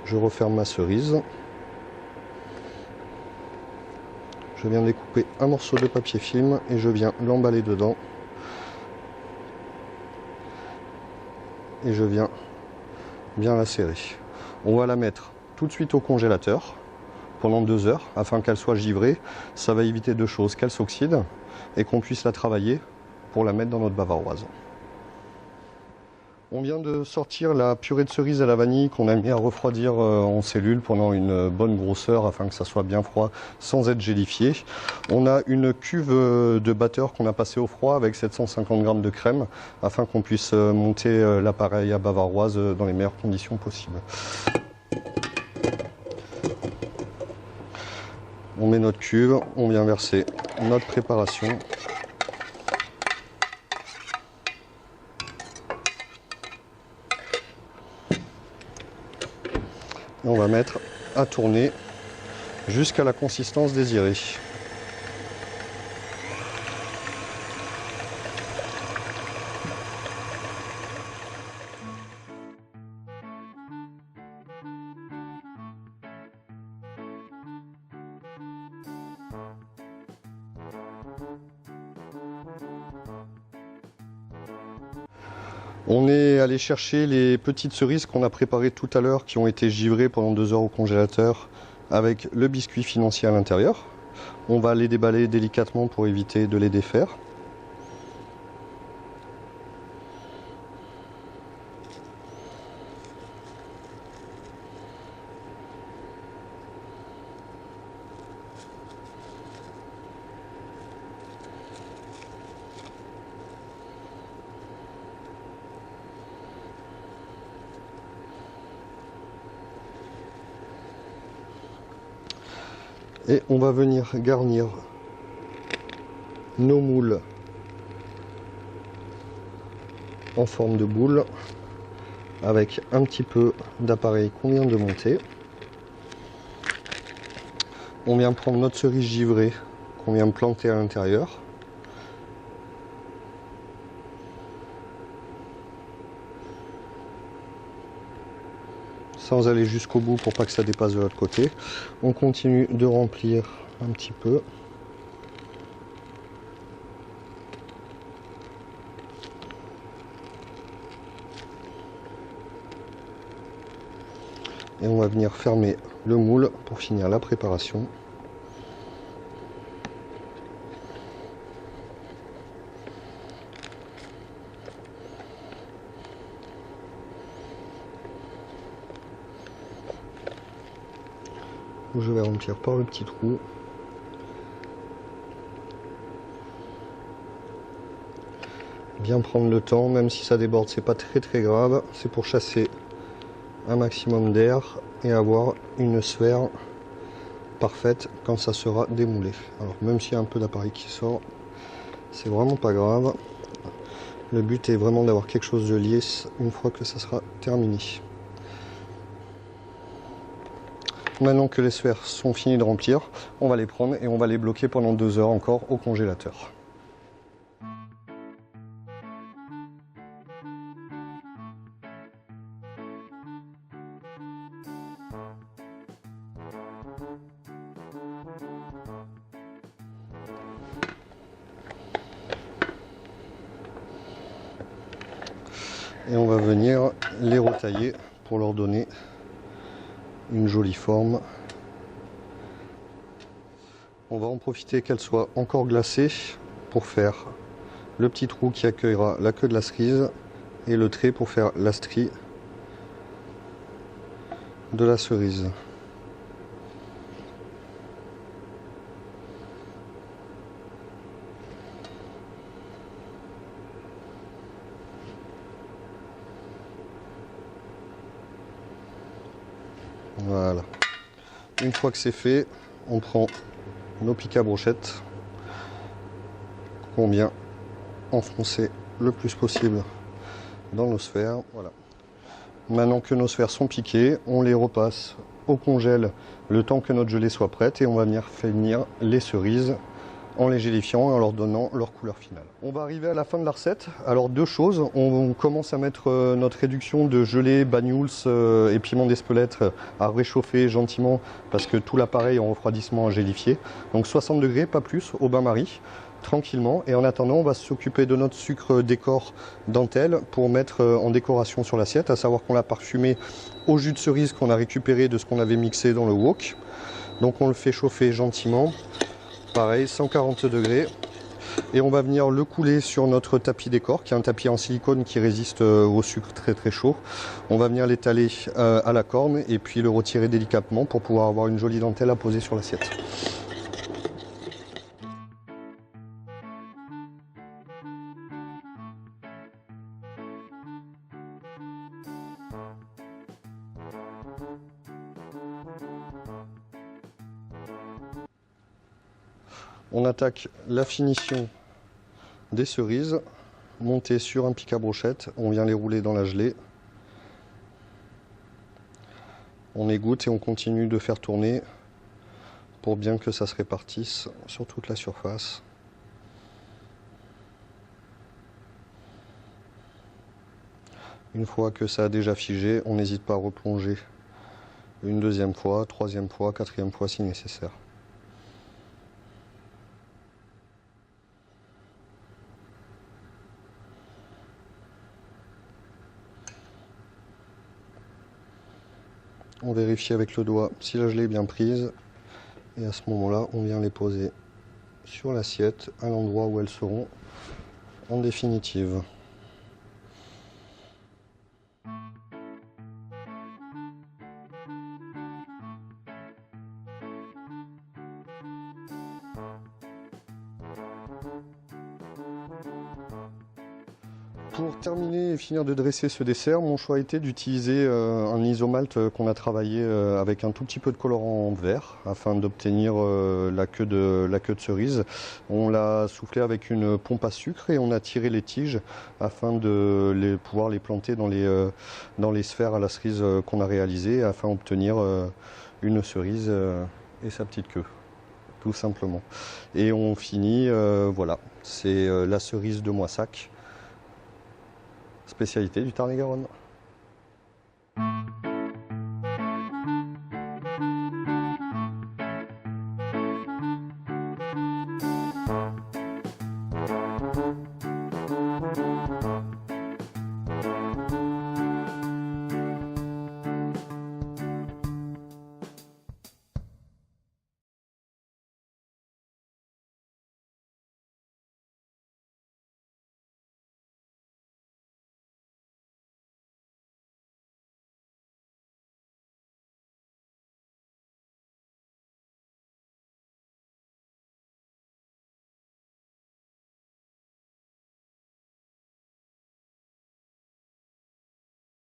Je referme ma cerise. Je viens découper un morceau de papier film et je viens l'emballer dedans. Et je viens bien la serrer. On va la mettre tout de suite au congélateur pendant 2 heures afin qu'elle soit givrée. Ça va éviter 2 choses, qu'elle s'oxyde et qu'on puisse la travailler pour la mettre dans notre bavaroise. On vient de sortir la purée de cerise à la vanille qu'on a mis à refroidir en cellule pendant une bonne grosse heure afin que ça soit bien froid sans être gélifié. On a une cuve de batteur qu'on a passé au froid avec 750 g de crème afin qu'on puisse monter l'appareil à bavaroise dans les meilleures conditions possibles. On met notre cuve, on vient verser notre préparation. Et on va mettre à tourner jusqu'à la consistance désirée. On est allé chercher les petites cerises qu'on a préparées tout à l'heure, qui ont été givrées pendant 2 heures au congélateur avec le biscuit financier à l'intérieur. On va les déballer délicatement pour éviter de les défaire. Et on va venir garnir nos moules en forme de boule avec un petit peu d'appareil qu'on vient de monter. On vient prendre notre cerise givrée qu'on vient planter à l'intérieur. Sans aller jusqu'au bout pour pas que ça dépasse de l'autre côté. On continue de remplir un petit peu. Et on va venir fermer le moule pour finir la préparation. Je vais remplir par le petit trou. Bien prendre le temps, même si ça déborde, c'est pas très grave. C'est pour chasser un maximum d'air et avoir une sphère parfaite quand ça sera démoulé. Alors même s'il y a un peu d'appareil qui sort, c'est vraiment pas grave. Le but est vraiment d'avoir quelque chose de lisse une fois que ça sera terminé. Maintenant que les sphères sont finies de remplir, on va les prendre et on va les bloquer pendant 2 heures encore au congélateur. Et on va venir les retailler pour leur donner une jolie forme. On va en profiter qu'elle soit encore glacée pour faire le petit trou qui accueillera la queue de la cerise et le trait pour faire la strie de la cerise. Voilà. Une fois que c'est fait, on prend nos pics à brochette qu'on vient enfoncer le plus possible dans nos sphères. Voilà. Maintenant que nos sphères sont piquées, on les repasse au congèle le temps que notre gelée soit prête et on va venir finir les cerises en les gélifiant et en leur donnant leur couleur finale. On va arriver à la fin de la recette. Alors deux choses, on commence à mettre notre réduction de gelée, banyuls et piment d'Espelette à réchauffer gentiment parce que tout l'appareil en refroidissement à gélifier. Donc 60 degrés, pas plus, au bain-marie, tranquillement. Et en attendant, on va s'occuper de notre sucre décor dentelle pour mettre en décoration sur l'assiette, à savoir qu'on l'a parfumé au jus de cerise qu'on a récupéré de ce qu'on avait mixé dans le wok. Donc on le fait chauffer gentiment. Pareil, 140 degrés. Et on va venir le couler sur notre tapis décor, qui est un tapis en silicone qui résiste au sucre très très chaud. On va venir l'étaler à la corne et puis le retirer délicatement pour pouvoir avoir une jolie dentelle à poser sur l'assiette. On attaque la finition des cerises, montées sur un pic à brochette. On vient les rouler dans la gelée. On égoutte et on continue de faire tourner pour bien que ça se répartisse sur toute la surface. Une fois que ça a déjà figé, on n'hésite pas à replonger une deuxième fois, troisième fois, quatrième fois si nécessaire. On vérifie avec le doigt si la gelée est bien prise et à ce moment-là, on vient les poser sur l'assiette à l'endroit où elles seront en définitive. Pour terminer et finir de dresser ce dessert, mon choix a été d'utiliser un isomalt qu'on a travaillé avec un tout petit peu de colorant vert afin d'obtenir la queue de cerise. On l'a soufflé avec une pompe à sucre et on a tiré les tiges afin de pouvoir les planter dans les sphères à la cerise qu'on a réalisées afin d'obtenir une cerise et sa petite queue. Tout simplement. Et on finit, voilà, c'est la cerise de Moissac. Spécialité du Tarn-et-Garonne.